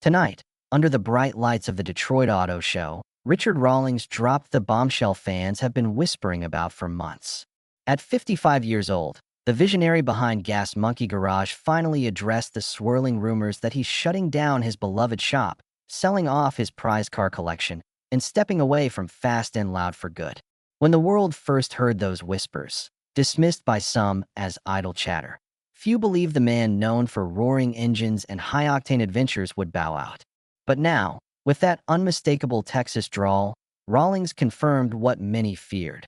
Tonight, under the bright lights of the Detroit Auto Show, Richard Rawlings dropped the bombshell fans have been whispering about for months. At 55 years old, the visionary behind Gas Monkey Garage finally addressed the swirling rumors that he's shutting down his beloved shop, selling off his prize car collection, and stepping away from Fast and Loud for good. When the world first heard those whispers, dismissed by some as idle chatter, few believed the man known for roaring engines and high-octane adventures would bow out. But now, with that unmistakable Texas drawl, Rawlings confirmed what many feared.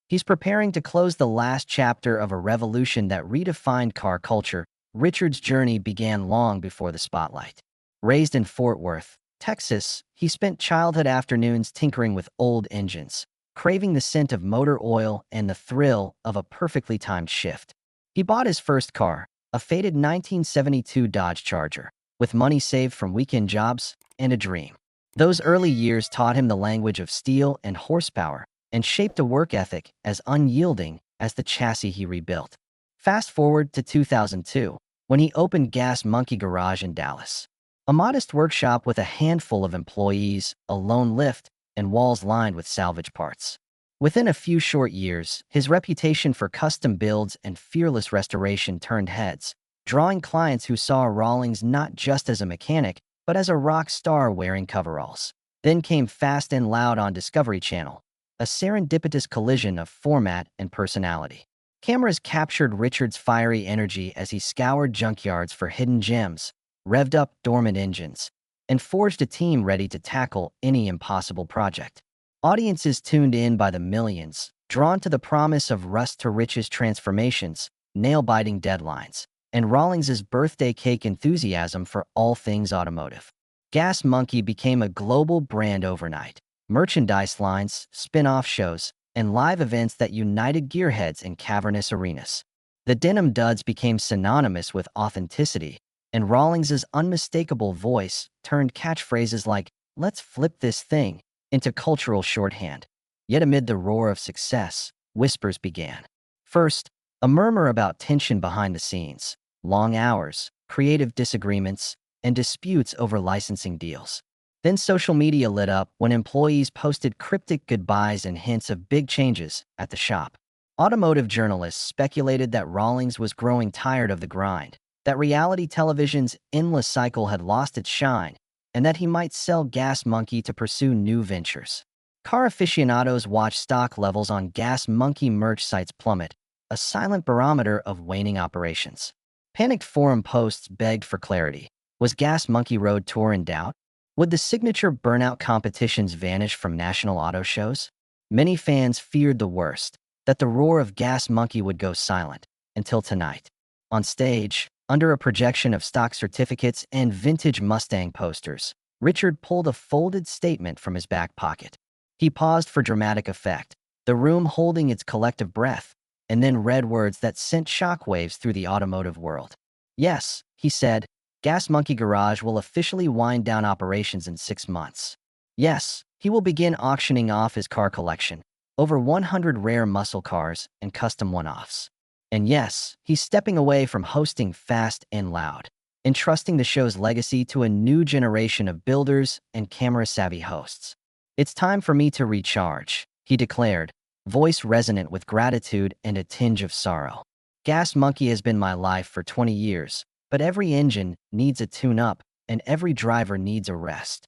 He's preparing to close the last chapter of a revolution that redefined car culture. Richard's journey began long before the spotlight. Raised in Fort Worth, Texas, he spent childhood afternoons tinkering with old engines, craving the scent of motor oil and the thrill of a perfectly timed shift. He bought his first car, a faded 1972 Dodge Charger, with money saved from weekend jobs and a dream. Those early years taught him the language of steel and horsepower and shaped a work ethic as unyielding as the chassis he rebuilt. Fast forward to 2002, when he opened Gas Monkey Garage in Dallas. A modest workshop with a handful of employees, a lone lift, and walls lined with salvage parts. Within a few short years, his reputation for custom builds and fearless restoration turned heads, drawing clients who saw Rawlings not just as a mechanic, but as a rock star wearing coveralls. Then came Fast and Loud on Discovery Channel, a serendipitous collision of format and personality. Cameras captured Richard's fiery energy as he scoured junkyards for hidden gems, revved up dormant engines, and forged a team ready to tackle any impossible project. Audiences tuned in by the millions, drawn to the promise of rust-to-riches transformations, nail-biting deadlines, and Rawlings's birthday cake enthusiasm for all things automotive. Gas Monkey became a global brand overnight. Merchandise lines, spin-off shows, and live events that united gearheads in cavernous arenas. The denim duds became synonymous with authenticity, and Rawlings's unmistakable voice turned catchphrases like, "Let's flip this thing," into cultural shorthand. Yet amid the roar of success, whispers began. First, a murmur about tension behind the scenes, long hours, creative disagreements, and disputes over licensing deals. Then social media lit up when employees posted cryptic goodbyes and hints of big changes at the shop. Automotive journalists speculated that Rawlings was growing tired of the grind, that reality television's endless cycle had lost its shine, and that he might sell Gas Monkey to pursue new ventures. Car aficionados watched stock levels on Gas Monkey merch sites plummet, a silent barometer of waning operations. Panicked forum posts begged for clarity. Was Gas Monkey Road Tour in doubt? Would the signature burnout competitions vanish from national auto shows? Many fans feared the worst, that the roar of Gas Monkey would go silent, until tonight. On stage, under a projection of stock certificates and vintage Mustang posters, Richard pulled a folded statement from his back pocket. He paused for dramatic effect, the room holding its collective breath, and then read words that sent shockwaves through the automotive world. "Yes," he said, "Gas Monkey Garage will officially wind down operations in 6 months. Yes, he will begin auctioning off his car collection, over 100 rare muscle cars and custom one-offs. And yes, he's stepping away from hosting Fast and Loud, entrusting the show's legacy to a new generation of builders and camera-savvy hosts. It's time for me to recharge," he declared, voice resonant with gratitude and a tinge of sorrow. "Gas Monkey has been my life for 20 years, but every engine needs a tune-up, and every driver needs a rest."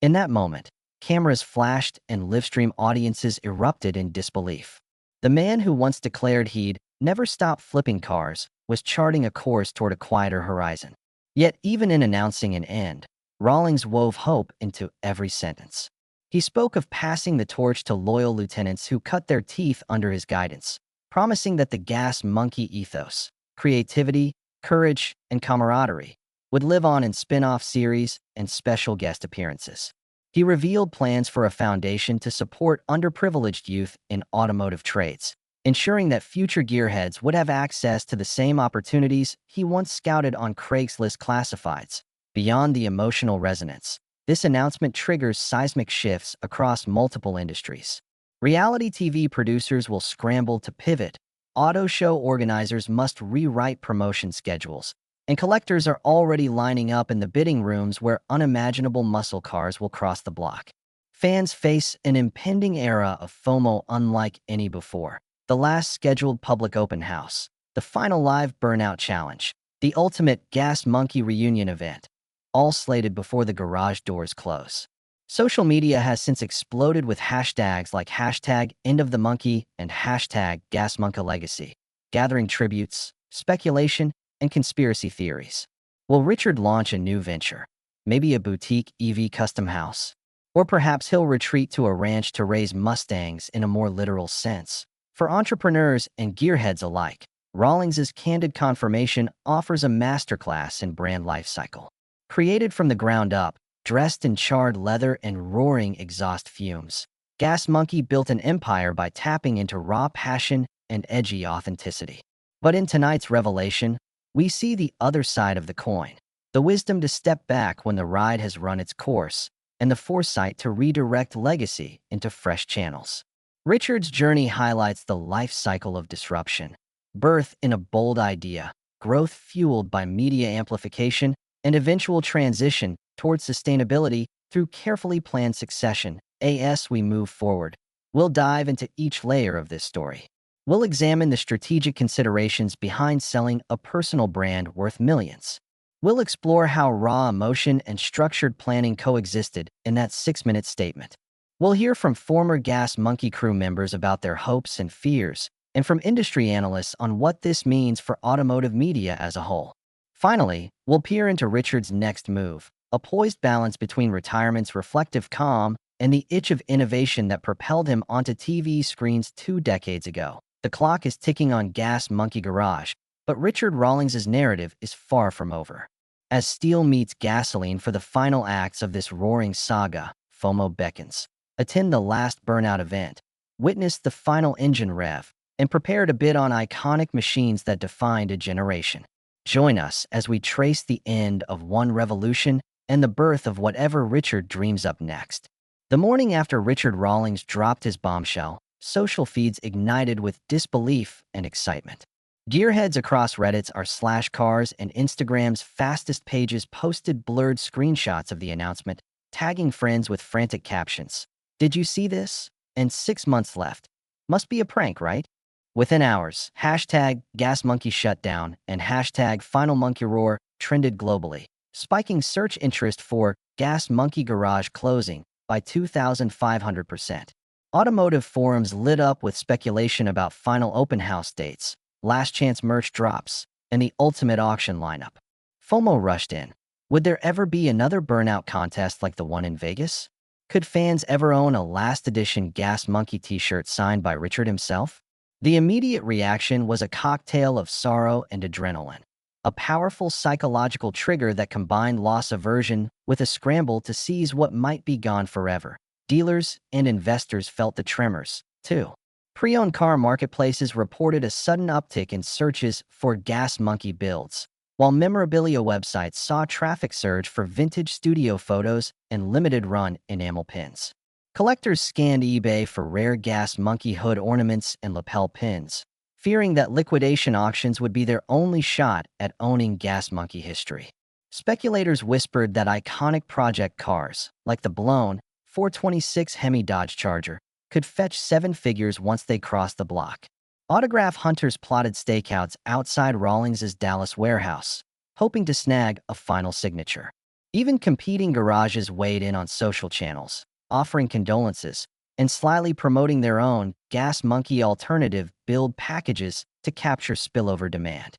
In that moment, cameras flashed and livestream audiences erupted in disbelief. The man who once declared he'd never stop flipping cars was charting a course toward a quieter horizon. Yet even in announcing an end, Rawlings wove hope into every sentence. He spoke of passing the torch to loyal lieutenants who cut their teeth under his guidance, promising that the Gas Monkey ethos, creativity, courage, and camaraderie would live on in spin-off series and special guest appearances. He revealed plans for a foundation to support underprivileged youth in automotive trades, ensuring that future gearheads would have access to the same opportunities he once scouted on Craigslist classifieds. Beyond the emotional resonance, this announcement triggers seismic shifts across multiple industries. Reality TV producers will scramble to pivot. Auto show organizers must rewrite promotion schedules, and collectors are already lining up in the bidding rooms where unimaginable muscle cars will cross the block. Fans face an impending era of FOMO unlike any before. The last scheduled public open house, the final live Burnout Challenge, the ultimate Gas Monkey reunion event, all slated before the garage doors close. Social media has since exploded with hashtags like hashtag End of the Monkey and hashtag Gas Monkey Legacy, gathering tributes, speculation, and conspiracy theories. Will Richard launch a new venture? Maybe a boutique EV custom house? Or perhaps he'll retreat to a ranch to raise Mustangs in a more literal sense. For entrepreneurs and gearheads alike, Rawlings' candid confirmation offers a masterclass in brand life cycle. Created from the ground up, dressed in charred leather and roaring exhaust fumes, Gas Monkey built an empire by tapping into raw passion and edgy authenticity. But in tonight's revelation, we see the other side of the coin, the wisdom to step back when the ride has run its course, and the foresight to redirect legacy into fresh channels. Richard's journey highlights the life cycle of disruption, birth in a bold idea, growth fueled by media amplification, and eventual transition towards sustainability through carefully planned succession. As we move forward, we'll dive into each layer of this story. We'll examine the strategic considerations behind selling a personal brand worth millions. We'll explore how raw emotion and structured planning coexisted in that 6-minute statement. We'll hear from former Gas Monkey crew members about their hopes and fears, and from industry analysts on what this means for automotive media as a whole. Finally, we'll peer into Richard's next move, a poised balance between retirement's reflective calm and the itch of innovation that propelled him onto TV screens 2 decades ago. The clock is ticking on Gas Monkey Garage, but Richard Rawlings' narrative is far from over. As steel meets gasoline for the final acts of this roaring saga, FOMO beckons. Attend the last Burnout event, witness the final engine rev, and prepare to bid on iconic machines that defined a generation. Join us as we trace the end of one revolution and the birth of whatever Richard dreams up next. The morning after Richard Rawlings dropped his bombshell, social feeds ignited with disbelief and excitement. Gearheads across Reddit's r/cars and Instagram's fastest pages posted blurred screenshots of the announcement, tagging friends with frantic captions. "Did you see this? And 6 months left. Must be a prank, right?" Within hours, hashtag GasMonkey shutdown and hashtag FinalMonkeyRoar trended globally, spiking search interest for Gas Monkey Garage closing by 2,500%. Automotive forums lit up with speculation about final open house dates, last chance merch drops, and the ultimate auction lineup. FOMO rushed in. Would there ever be another burnout contest like the one in Vegas? Could fans ever own a last edition Gas Monkey t-shirt signed by Richard himself? The immediate reaction was a cocktail of sorrow and adrenaline, a powerful psychological trigger that combined loss aversion with a scramble to seize what might be gone forever. Dealers and investors felt the tremors, too. Pre-owned car marketplaces reported a sudden uptick in searches for Gas Monkey builds, while memorabilia websites saw traffic surge for vintage studio photos and limited-run enamel pins. Collectors scanned eBay for rare Gas Monkey hood ornaments and lapel pins, fearing that liquidation auctions would be their only shot at owning Gas Monkey history. Speculators whispered that iconic project cars, like the blown 426 Hemi Dodge Charger, could fetch 7 figures once they crossed the block. Autograph hunters plotted stakeouts outside Rawlings' Dallas warehouse, hoping to snag a final signature. Even competing garages weighed in on social channels, offering condolences and slyly promoting their own Gas Monkey alternative build packages to capture spillover demand.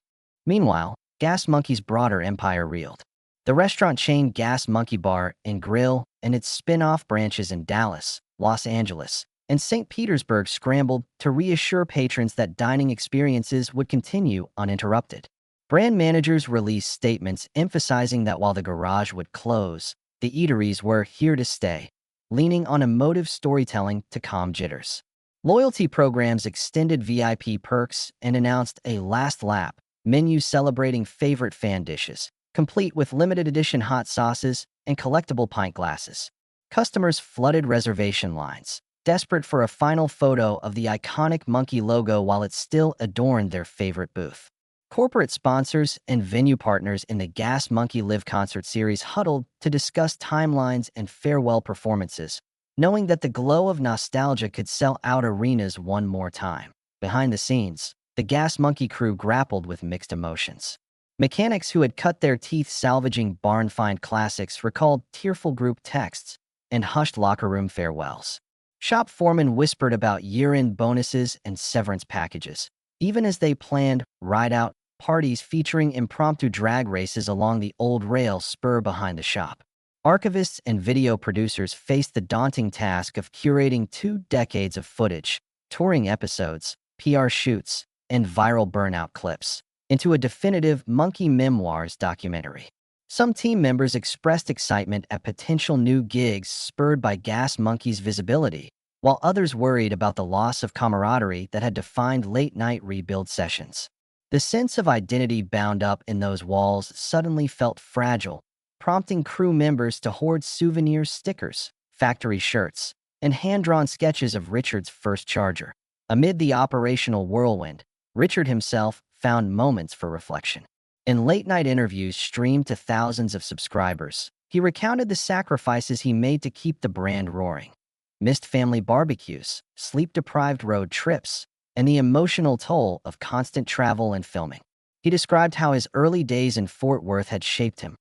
Meanwhile, Gas Monkey's broader empire reeled. The restaurant chain Gas Monkey Bar and Grill and its spin-off branches in Dallas, Los Angeles, and St. Petersburg scrambled to reassure patrons that dining experiences would continue uninterrupted. Brand managers released statements emphasizing that while the garage would close, the eateries were here to stay, leaning on emotive storytelling to calm jitters. Loyalty programs extended VIP perks and announced a last lap menu celebrating favorite fan dishes, complete with limited edition hot sauces and collectible pint glasses. Customers flooded reservation lines, desperate for a final photo of the iconic monkey logo while it still adorned their favorite booth. Corporate sponsors and venue partners in the Gas Monkey Live concert series huddled to discuss timelines and farewell performances, knowing that the glow of nostalgia could sell out arenas one more time. Behind the scenes, the Gas Monkey crew grappled with mixed emotions. Mechanics who had cut their teeth salvaging barn-find classics recalled tearful group texts and hushed locker room farewells. Shop foremen whispered about year-end bonuses and severance packages, even as they planned ride-out parties featuring impromptu drag races along the old rail spur behind the shop. Archivists and video producers faced the daunting task of curating 2 decades of footage, touring episodes, PR shoots, and viral burnout clips into a definitive Monkey Memoirs documentary. Some team members expressed excitement at potential new gigs spurred by Gas Monkey's visibility, while others worried about the loss of camaraderie that had defined late-night rebuild sessions. The sense of identity bound up in those walls suddenly felt fragile, prompting crew members to hoard souvenir stickers, factory shirts, and hand-drawn sketches of Richard's first Charger. Amid the operational whirlwind, Richard himself found moments for reflection. In late-night interviews streamed to thousands of subscribers, he recounted the sacrifices he made to keep the brand roaring. Missed family barbecues, sleep-deprived road trips, and the emotional toll of constant travel and filming. He described how his early days in Fort Worth had shaped him,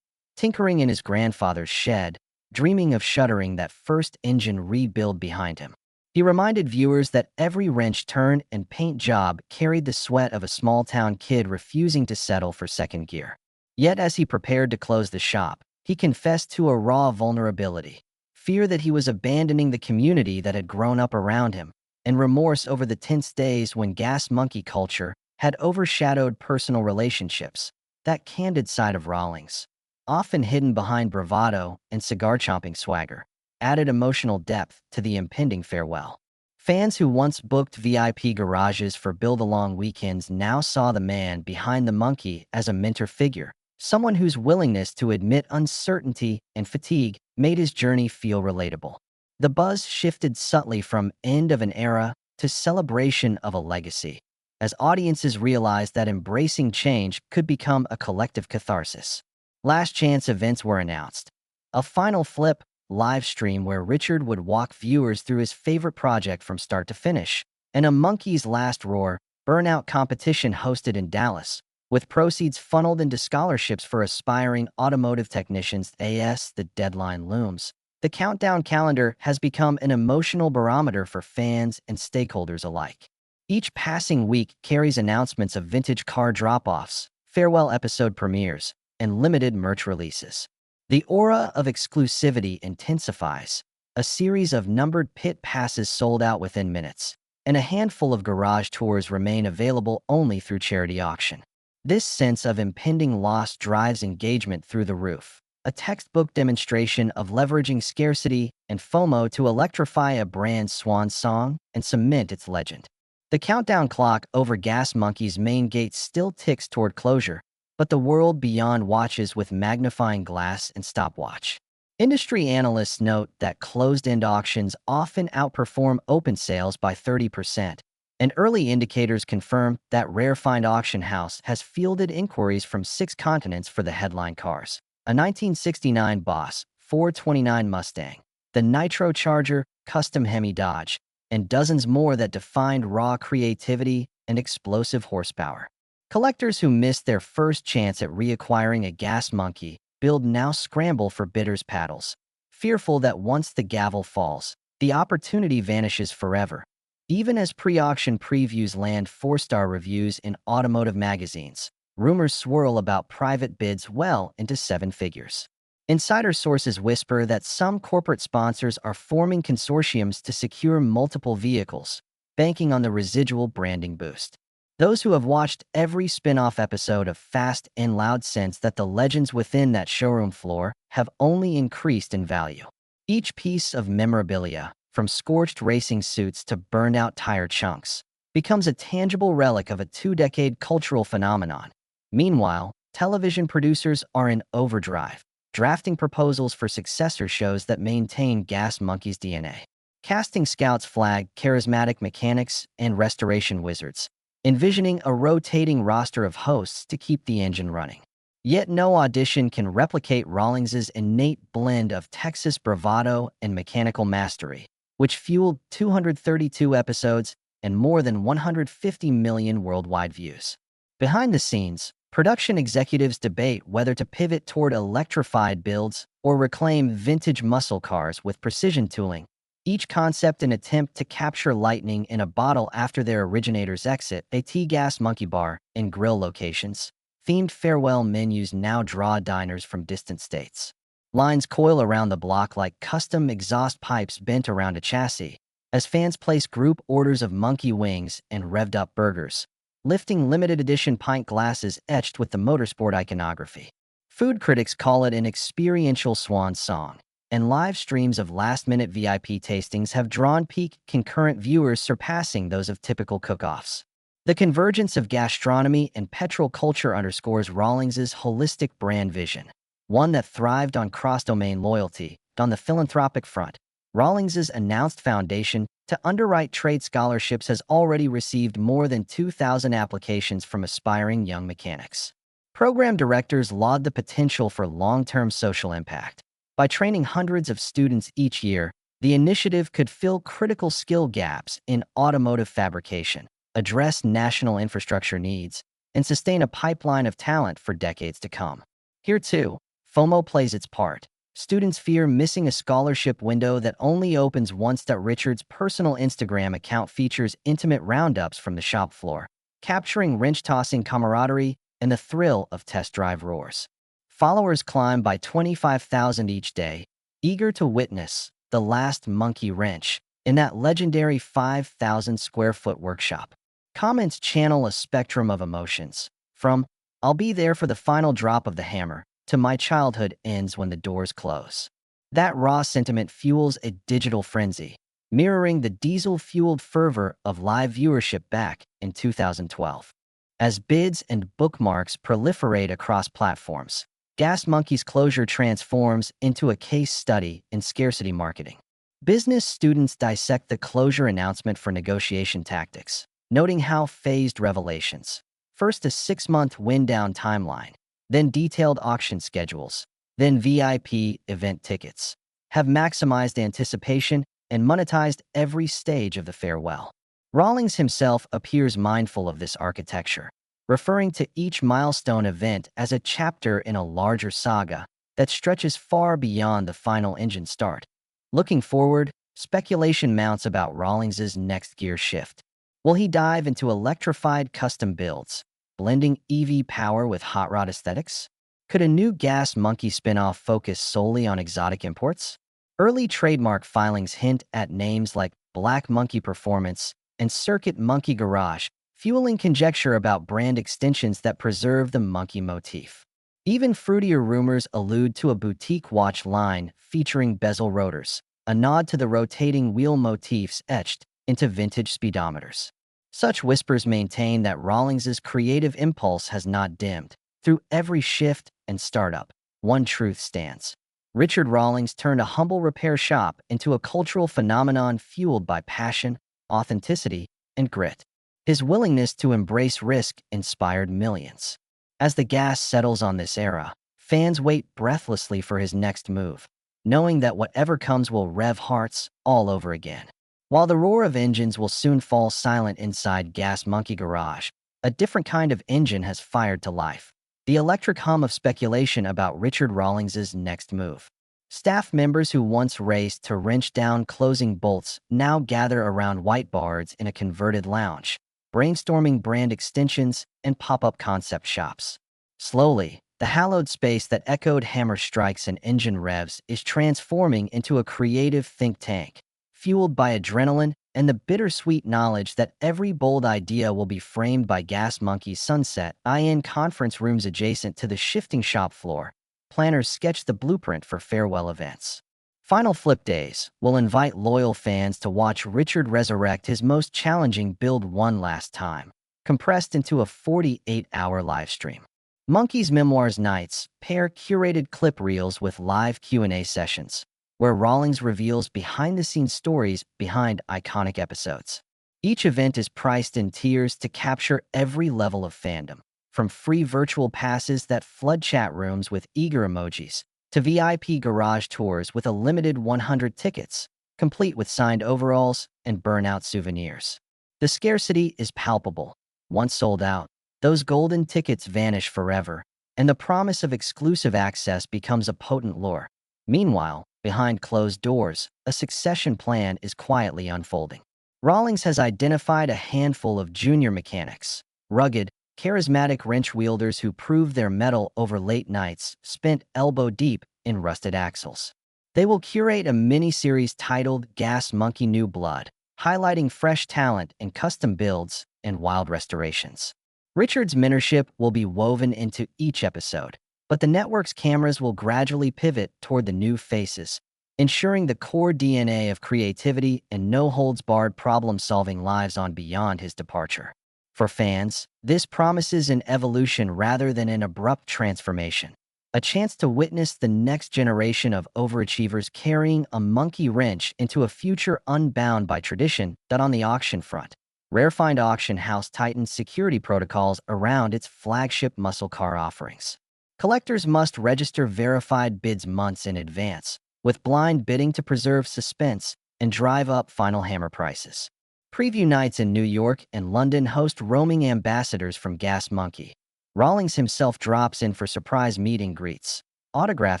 tinkering in his grandfather's shed, dreaming of shuttering that first engine rebuild behind him. He reminded viewers that every wrench turn and paint job carried the sweat of a small-town kid refusing to settle for second gear. Yet as he prepared to close the shop, he confessed to a raw vulnerability, fear that he was abandoning the community that had grown up around him, and remorse over the tense days when Gas Monkey culture had overshadowed personal relationships. That candid side of Rawlings, often hidden behind bravado and cigar-chomping swagger, added emotional depth to the impending farewell. Fans who once booked VIP garages for build-along weekends now saw the man behind the monkey as a mentor figure, someone whose willingness to admit uncertainty and fatigue made his journey feel relatable. The buzz shifted subtly from end of an era to celebration of a legacy, as audiences realized that embracing change could become a collective catharsis. Last Chance events were announced. A final flip live stream where Richard would walk viewers through his favorite project from start to finish, and a Monkey's Last Roar burnout competition hosted in Dallas, with proceeds funneled into scholarships for aspiring automotive technicians. As the deadline looms, the countdown calendar has become an emotional barometer for fans and stakeholders alike. Each passing week carries announcements of vintage car drop-offs, farewell episode premieres, and limited merch releases. The aura of exclusivity intensifies. A series of numbered pit passes sold out within minutes, and a handful of garage tours remain available only through charity auction. This sense of impending loss drives engagement through the roof, a textbook demonstration of leveraging scarcity and FOMO to electrify a brand's swan song and cement its legend. The countdown clock over Gas Monkey's main gate still ticks toward closure, but the world beyond watches with magnifying glass and stopwatch. Industry analysts note that closed-end auctions often outperform open sales by 30%, and early indicators confirm that Rare Find Auction House has fielded inquiries from 6 continents for the headline cars: a 1969 Boss 429 Mustang, the Nitro Charger Custom Hemi Dodge, and dozens more that defined raw creativity and explosive horsepower. Collectors who missed their first chance at reacquiring a Gas Monkey build now scramble for bidder's paddles, fearful that once the gavel falls, the opportunity vanishes forever. Even as pre-auction previews land 4-star reviews in automotive magazines, rumors swirl about private bids well into 7 figures. Insider sources whisper that some corporate sponsors are forming consortiums to secure multiple vehicles, banking on the residual branding boost. Those who have watched every spin-off episode of Fast and Loud sense that the legends within that showroom floor have only increased in value. Each piece of memorabilia, from scorched racing suits to burned-out tire chunks, becomes a tangible relic of a 2-decade cultural phenomenon. Meanwhile, television producers are in overdrive, drafting proposals for successor shows that maintain Gas Monkey's DNA. Casting scouts flag charismatic mechanics and restoration wizards, envisioning a rotating roster of hosts to keep the engine running. Yet no audition can replicate Rawlings's innate blend of Texas bravado and mechanical mastery, which fueled 232 episodes and more than 150 million worldwide views. Behind the scenes, production executives debate whether to pivot toward electrified builds or reclaim vintage muscle cars with precision tooling, each concept an attempt to capture lightning in a bottle after their originator's exit. A Gas Monkey bar in grill locations. Themed farewell menus now draw diners from distant states. Lines coil around the block like custom exhaust pipes bent around a chassis, as fans place group orders of monkey wings and revved-up burgers, lifting limited edition pint glasses etched with the motorsport iconography. Food critics call it an experiential swan song, and live streams of last-minute VIP tastings have drawn peak concurrent viewers surpassing those of typical cook-offs. The convergence of gastronomy and petrol culture underscores Rawlings's holistic brand vision, one that thrived on cross-domain loyalty. On the philanthropic front, Rawlings's announced foundation to underwrite trade scholarships has already received more than 2,000 applications from aspiring young mechanics. Program directors laud the potential for long-term social impact. By training hundreds of students each year, the initiative could fill critical skill gaps in automotive fabrication, address national infrastructure needs, and sustain a pipeline of talent for decades to come. Here, too, FOMO plays its part. Students fear missing a scholarship window that only opens once. Richard's personal Instagram account features intimate roundups from the shop floor, capturing wrench-tossing camaraderie and the thrill of test drive roars. Followers climb by 25,000 each day, eager to witness the last monkey wrench in that legendary 5,000-square-foot workshop. Comments channel a spectrum of emotions, from "I'll be there for the final drop of the hammer" to "My childhood ends when the doors close." That raw sentiment fuels a digital frenzy, mirroring the diesel-fueled fervor of live viewership back in 2012. As bids and bookmarks proliferate across platforms, Gas Monkey's closure transforms into a case study in scarcity marketing. Business students dissect the closure announcement for negotiation tactics, noting how phased revelations, first a 6-month wind-down timeline, then detailed auction schedules, then VIP event tickets, have maximized anticipation and monetized every stage of the farewell. Rawlings himself appears mindful of this architecture, referring to each milestone event as a chapter in a larger saga that stretches far beyond the final engine start. Looking forward, speculation mounts about Rawlings's next gear shift. Will he dive into electrified custom builds, blending EV power with hot rod aesthetics? Could a new Gas Monkey spin-off focus solely on exotic imports? Early trademark filings hint at names like Black Monkey Performance and Circuit Monkey Garage, fueling conjecture about brand extensions that preserve the monkey motif. Even fruitier rumors allude to a boutique watch line featuring bezel rotors, a nod to the rotating wheel motifs etched into vintage speedometers. Such whispers maintain that Rawlings's creative impulse has not dimmed. Through every shift and startup, one truth stands. Richard Rawlings turned a humble repair shop into a cultural phenomenon fueled by passion, authenticity, and grit. His willingness to embrace risk inspired millions. As the gas settles on this era, fans wait breathlessly for his next move, knowing that whatever comes will rev hearts all over again. While the roar of engines will soon fall silent inside Gas Monkey Garage, a different kind of engine has fired to life. The electric hum of speculation about Richard Rawlings's next move. Staff members who once raced to wrench down closing bolts now gather around whiteboards in a converted lounge, brainstorming brand extensions and pop-up concept shops. Slowly, the hallowed space that echoed hammer strikes and engine revs is transforming into a creative think tank, fueled by adrenaline and the bittersweet knowledge that every bold idea will be framed by Gas Monkey's sunset. In conference rooms adjacent to the shifting shop floor, planners sketch the blueprint for farewell events. Final Flip Days will invite loyal fans to watch Richard resurrect his most challenging build one last time, compressed into a 48-hour livestream. Monkey's Memoirs Nights pair curated clip reels with live Q&A sessions, where Rawlings reveals behind-the-scenes stories behind iconic episodes. Each event is priced in tiers to capture every level of fandom, from free virtual passes that flood chat rooms with eager emojis, to VIP garage tours with a limited 100 tickets, complete with signed overalls and burnout souvenirs. The scarcity is palpable. Once sold out, those golden tickets vanish forever, and the promise of exclusive access becomes a potent lure. Meanwhile, behind closed doors, a succession plan is quietly unfolding. Rawlings has identified a handful of junior mechanics, rugged, charismatic wrench wielders who prove their mettle over late nights spent elbow-deep in rusted axles. They will curate a mini-series titled Gas Monkey New Blood, highlighting fresh talent in custom builds and wild restorations. Richard's mentorship will be woven into each episode, but the network's cameras will gradually pivot toward the new faces, ensuring the core DNA of creativity and no-holds-barred problem-solving lives on beyond his departure. For fans, this promises an evolution rather than an abrupt transformation, a chance to witness the next generation of overachievers carrying a monkey wrench into a future unbound by tradition. That on the auction front, Rarefind Auction House tightens security protocols around its flagship muscle car offerings. Collectors must register verified bids months in advance, with blind bidding to preserve suspense and drive up final hammer prices. Preview nights in New York and London host roaming ambassadors from Gas Monkey. Rawlings himself drops in for surprise meet and greets, autograph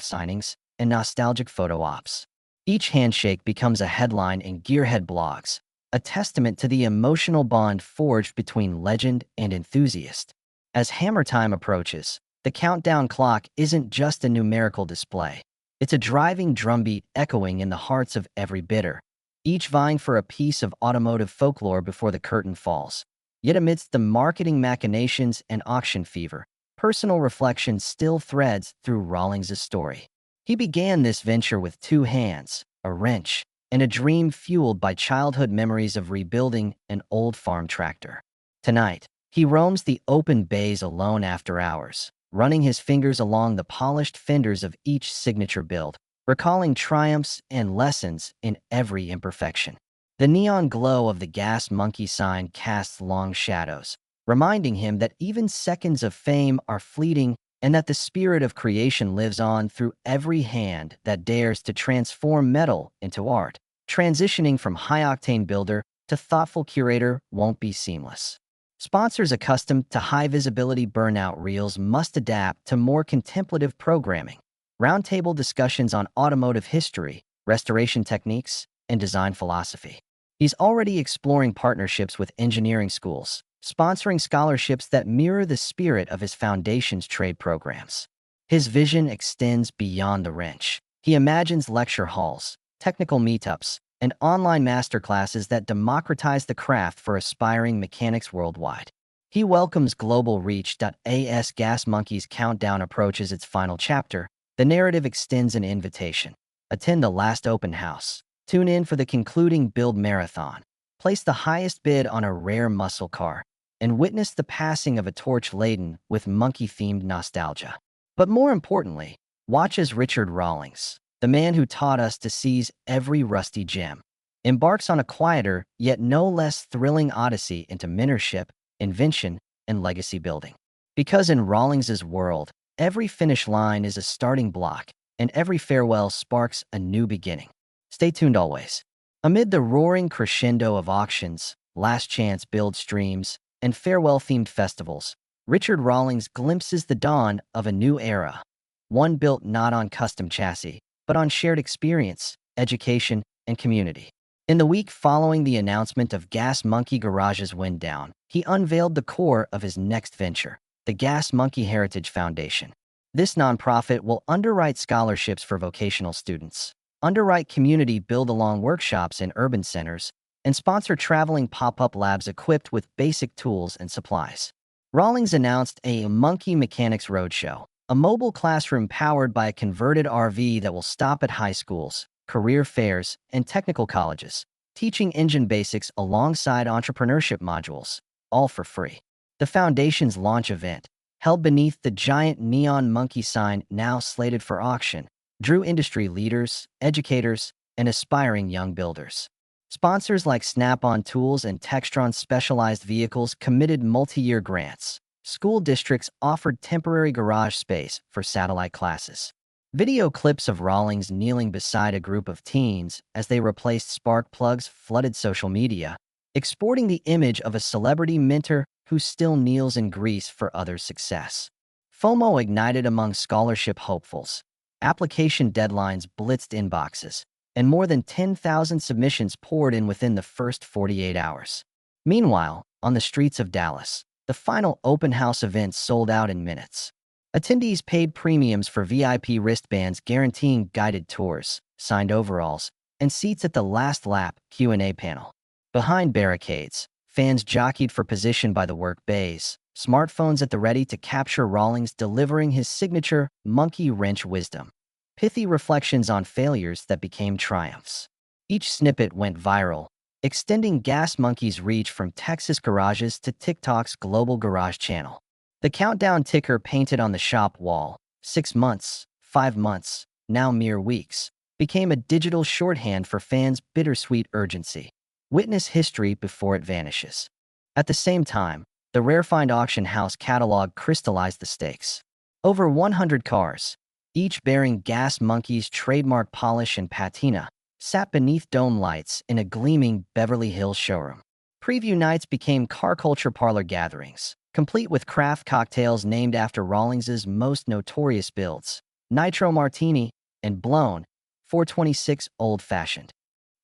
signings, and nostalgic photo ops. Each handshake becomes a headline in gearhead blogs, a testament to the emotional bond forged between legend and enthusiast. As hammer time approaches, the countdown clock isn't just a numerical display. It's a driving drumbeat echoing in the hearts of every bidder, each vying for a piece of automotive folklore before the curtain falls. Yet amidst the marketing machinations and auction fever, personal reflection still threads through Rawlings' story. He began this venture with two hands, a wrench, and a dream fueled by childhood memories of rebuilding an old farm tractor. Tonight, he roams the open bays alone after hours, running his fingers along the polished fenders of each signature build, recalling triumphs and lessons in every imperfection. The neon glow of the Gas Monkey sign casts long shadows, reminding him that even seconds of fame are fleeting and that the spirit of creation lives on through every hand that dares to transform metal into art. Transitioning from high-octane builder to thoughtful curator won't be seamless. Sponsors accustomed to high-visibility burnout reels must adapt to more contemplative programming. Roundtable discussions on automotive history, restoration techniques, and design philosophy. He's already exploring partnerships with engineering schools, sponsoring scholarships that mirror the spirit of his foundation's trade programs. His vision extends beyond the wrench. He imagines lecture halls, technical meetups, and online masterclasses that democratize the craft for aspiring mechanics worldwide. He welcomes global reach. As Gas Monkey's countdown approaches its final chapter, the narrative extends an invitation. Attend the last open house. Tune in for the concluding build marathon. Place the highest bid on a rare muscle car, and witness the passing of a torch laden with monkey-themed nostalgia. But more importantly, watch as Richard Rawlings, the man who taught us to seize every rusty gem, embarks on a quieter yet no less thrilling odyssey into mentorship, invention, and legacy building. Because in Rawlings's world, every finish line is a starting block, and every farewell sparks a new beginning. Stay tuned always. Amid the roaring crescendo of auctions, last chance build streams, and farewell-themed festivals, Richard Rawlings glimpses the dawn of a new era, one built not on custom chassis, but on shared experience, education, and community. In the week following the announcement of Gas Monkey Garage's wind down, he unveiled the core of his next venture, the Gas Monkey Heritage Foundation. This nonprofit will underwrite scholarships for vocational students, underwrite community build-along workshops in urban centers, and sponsor traveling pop-up labs equipped with basic tools and supplies. Rawlings announced a Monkey Mechanics Roadshow, a mobile classroom powered by a converted RV that will stop at high schools, career fairs, and technical colleges, teaching engine basics alongside entrepreneurship modules, all for free. The foundation's launch event, held beneath the giant neon monkey sign now slated for auction, drew industry leaders, educators, and aspiring young builders. Sponsors like Snap-on Tools and Textron Specialized Vehicles committed multi-year grants. School districts offered temporary garage space for satellite classes. Video clips of Rawlings kneeling beside a group of teens as they replaced spark plugs flooded social media, exporting the image of a celebrity mentor who still kneels in Greece for others' success. FOMO ignited among scholarship hopefuls. Application deadlines blitzed inboxes, and more than 10,000 submissions poured in within the first 48 hours. Meanwhile, on the streets of Dallas, the final open house event sold out in minutes. Attendees paid premiums for VIP wristbands guaranteeing guided tours, signed overalls, and seats at the last lap Q&A panel. Behind barricades, fans jockeyed for position by the work bays, smartphones at the ready to capture Rawlings delivering his signature monkey wrench wisdom. Pithy reflections on failures that became triumphs. Each snippet went viral, extending Gas Monkey's reach from Texas garages to TikTok's global garage channel. The countdown ticker painted on the shop wall, 6 months, 5 months, now mere weeks, became a digital shorthand for fans' bittersweet urgency. Witness history before it vanishes. At the same time, the Rarefind auction house catalog crystallized the stakes. Over 100 cars, each bearing Gas Monkey's trademark polish and patina, sat beneath dome lights in a gleaming Beverly Hills showroom. Preview nights became car culture parlor gatherings, complete with craft cocktails named after Rawlings's most notorious builds, Nitro Martini and Blown, 426 Old Fashioned.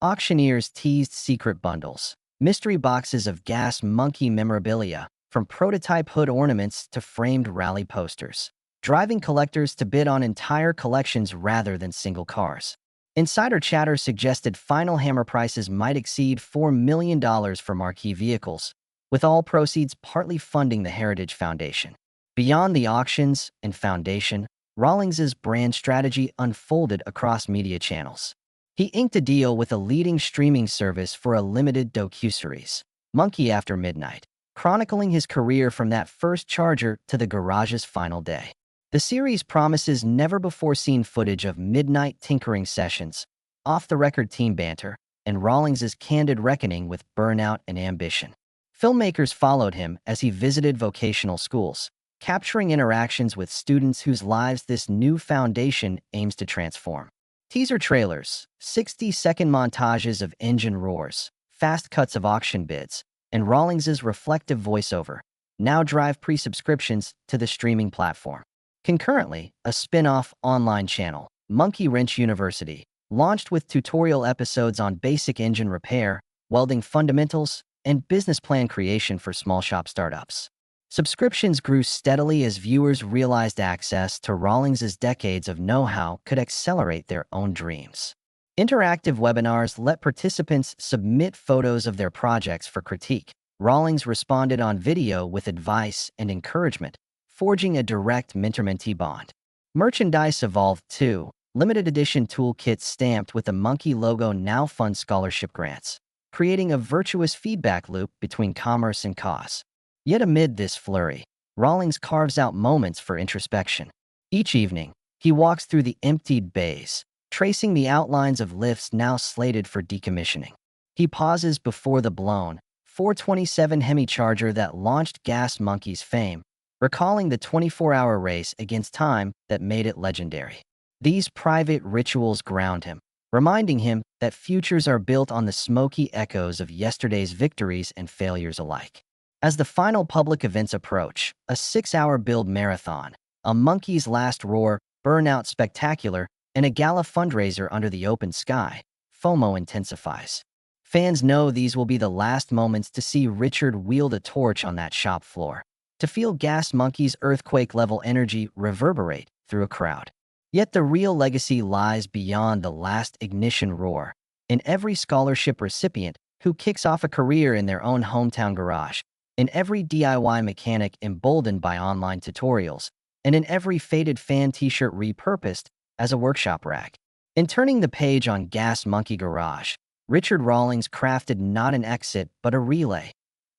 Auctioneers teased secret bundles, mystery boxes of Gas Monkey memorabilia, from prototype hood ornaments to framed rally posters, driving collectors to bid on entire collections rather than single cars. Insider chatter suggested final hammer prices might exceed $4 million for marquee vehicles, with all proceeds partly funding the Heritage Foundation. Beyond the auctions and foundation, Rawlings's brand strategy unfolded across media channels. He inked a deal with a leading streaming service for a limited docuseries, Monkey After Midnight, chronicling his career from that first charger to the garage's final day. The series promises never-before-seen footage of midnight tinkering sessions, off-the-record team banter, and Rawlings's candid reckoning with burnout and ambition. Filmmakers followed him as he visited vocational schools, capturing interactions with students whose lives this new foundation aims to transform. Teaser trailers, 60-second montages of engine roars, fast cuts of auction bids, and Rawlings's reflective voiceover now drive pre-subscriptions to the streaming platform. Concurrently, a spin-off online channel, Monkey Wrench University, launched with tutorial episodes on basic engine repair, welding fundamentals, and business plan creation for small shop startups. Subscriptions grew steadily as viewers realized access to Rawlings's decades of know-how could accelerate their own dreams. Interactive webinars let participants submit photos of their projects for critique. Rawlings responded on video with advice and encouragement, forging a direct mentor-mentee bond. Merchandise evolved too. Limited edition toolkits stamped with the Monkey logo now fund scholarship grants, creating a virtuous feedback loop between commerce and cause. Yet amid this flurry, Rawlings carves out moments for introspection. Each evening, he walks through the emptied bays, tracing the outlines of lifts now slated for decommissioning. He pauses before the blown 427 Hemi Charger that launched Gas Monkey's fame, recalling the 24-hour race against time that made it legendary. These private rituals ground him, reminding him that futures are built on the smoky echoes of yesterday's victories and failures alike. As the final public events approach, a 6-hour build marathon, a Monkey's Last Roar, Burnout Spectacular, and a gala fundraiser under the open sky, FOMO intensifies. Fans know these will be the last moments to see Richard wield a torch on that shop floor, to feel Gas Monkey's earthquake-level energy reverberate through a crowd. Yet the real legacy lies beyond the last ignition roar, in every scholarship recipient who kicks off a career in their own hometown garage, in every DIY mechanic emboldened by online tutorials, and in every faded fan t-shirt repurposed as a workshop rack. In turning the page on Gas Monkey Garage, Richard Rawlings crafted not an exit but a relay,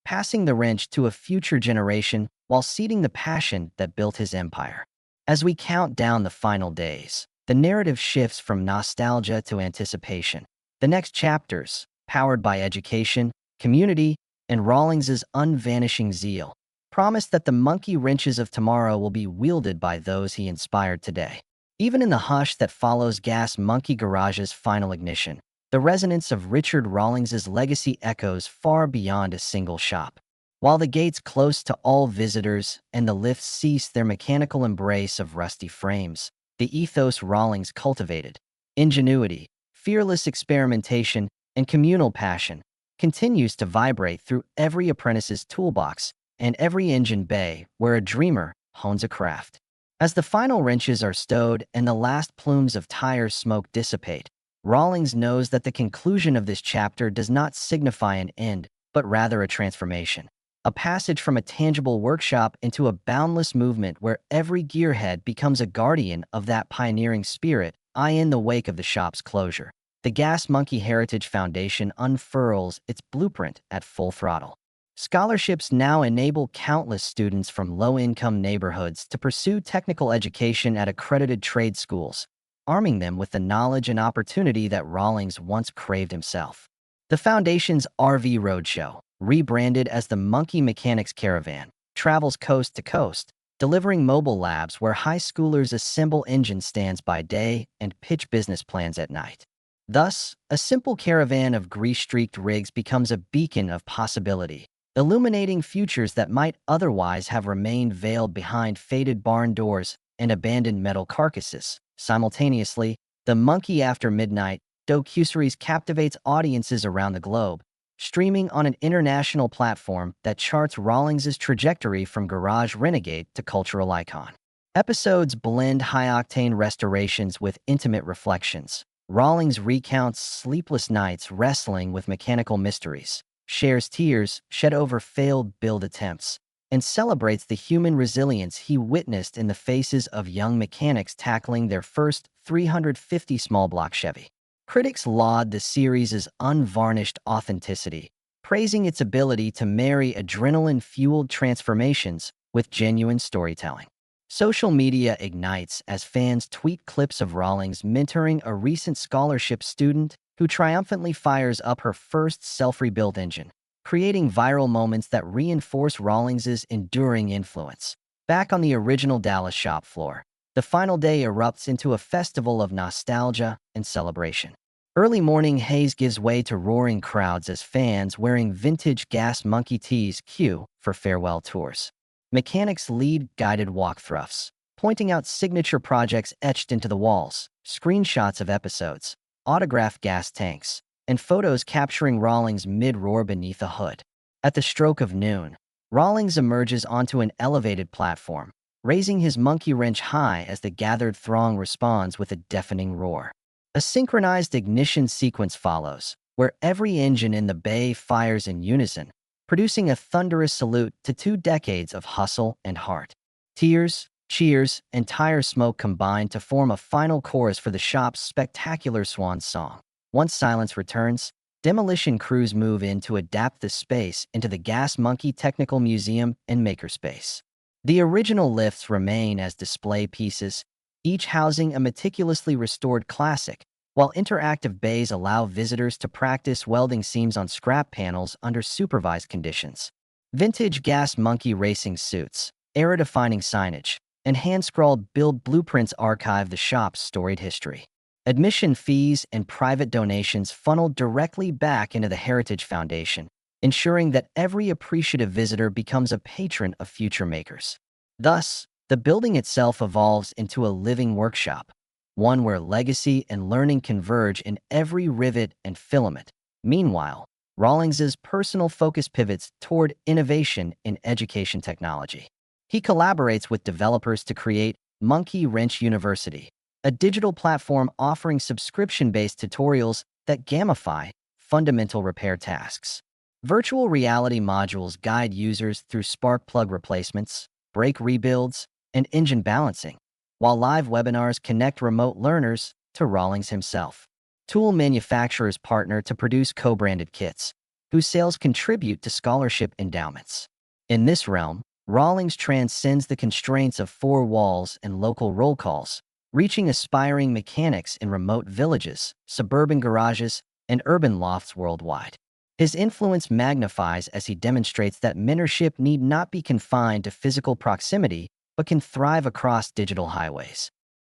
passing the wrench to a future generation while seeding the passion that built his empire. As we count down the final days, the narrative shifts from nostalgia to anticipation. The next chapters, powered by education, community, and Rawlings's unvanishing zeal, promised that the monkey wrenches of tomorrow will be wielded by those he inspired today. Even in the hush that follows Gas Monkey Garage's final ignition, the resonance of Richard Rawlings's legacy echoes far beyond a single shop. While the gates close to all visitors and the lifts cease their mechanical embrace of rusty frames, the ethos Rawlings cultivated, ingenuity, fearless experimentation, and communal passion, continues to vibrate through every apprentice's toolbox and every engine bay where a dreamer hones a craft. As the final wrenches are stowed and the last plumes of tire smoke dissipate, Rawlings knows that the conclusion of this chapter does not signify an end, but rather a transformation. A passage from a tangible workshop into a boundless movement where every gearhead becomes a guardian of that pioneering spirit in the wake of the shop's closure. The Gas Monkey Heritage Foundation unfurls its blueprint at full throttle. Scholarships now enable countless students from low-income neighborhoods to pursue technical education at accredited trade schools, arming them with the knowledge and opportunity that Rawlings once craved himself. The Foundation's RV Roadshow, rebranded as the Monkey Mechanics Caravan, travels coast to coast, delivering mobile labs where high schoolers assemble engine stands by day and pitch business plans at night. Thus, a simple caravan of grease-streaked rigs becomes a beacon of possibility, illuminating futures that might otherwise have remained veiled behind faded barn doors and abandoned metal carcasses. Simultaneously, the Monkey After Midnight docuseries captivates audiences around the globe, streaming on an international platform that charts Rawlings's trajectory from garage renegade to cultural icon. Episodes blend high-octane restorations with intimate reflections. Rawlings recounts sleepless nights wrestling with mechanical mysteries, shares tears shed over failed build attempts, and celebrates the human resilience he witnessed in the faces of young mechanics tackling their first 350 small-block Chevy. Critics laud the series' unvarnished authenticity, praising its ability to marry adrenaline-fueled transformations with genuine storytelling. Social media ignites as fans tweet clips of Rawlings mentoring a recent scholarship student who triumphantly fires up her first self-rebuilt engine, creating viral moments that reinforce Rawlings's enduring influence. Back on the original Dallas shop floor, the final day erupts into a festival of nostalgia and celebration. Early morning haze gives way to roaring crowds as fans wearing vintage Gas Monkey tees queue for farewell tours. Mechanics lead guided walkthroughs, pointing out signature projects etched into the walls, screenshots of episodes, autographed gas tanks, and photos capturing Rawlings mid-roar beneath a hood. At the stroke of noon, Rawlings emerges onto an elevated platform, raising his monkey wrench high as the gathered throng responds with a deafening roar. A synchronized ignition sequence follows, where every engine in the bay fires in unison, producing a thunderous salute to 2 decades of hustle and heart. Tears, cheers, and tire smoke combine to form a final chorus for the shop's spectacular swan song. Once silence returns, demolition crews move in to adapt the space into the Gas Monkey Technical Museum and Makerspace. The original lifts remain as display pieces, each housing a meticulously restored classic, while interactive bays allow visitors to practice welding seams on scrap panels under supervised conditions. Vintage Gas Monkey racing suits, era-defining signage, and hand-scrawled build blueprints archive the shop's storied history. Admission fees and private donations funnel directly back into the Heritage Foundation, ensuring that every appreciative visitor becomes a patron of future makers. Thus, the building itself evolves into a living workshop, one where legacy and learning converge in every rivet and filament. Meanwhile, Rawlings's personal focus pivots toward innovation in education technology. He collaborates with developers to create Monkey Wrench University, a digital platform offering subscription-based tutorials that gamify fundamental repair tasks. Virtual reality modules guide users through spark plug replacements, brake rebuilds, and engine balancing, while live webinars connect remote learners to Rawlings himself. Tool manufacturers partner to produce co-branded kits, whose sales contribute to scholarship endowments. In this realm, Rawlings transcends the constraints of 4 walls and local roll calls, reaching aspiring mechanics in remote villages, suburban garages, and urban lofts worldwide. His influence magnifies as he demonstrates that mentorship need not be confined to physical proximity, but can thrive across digital highways.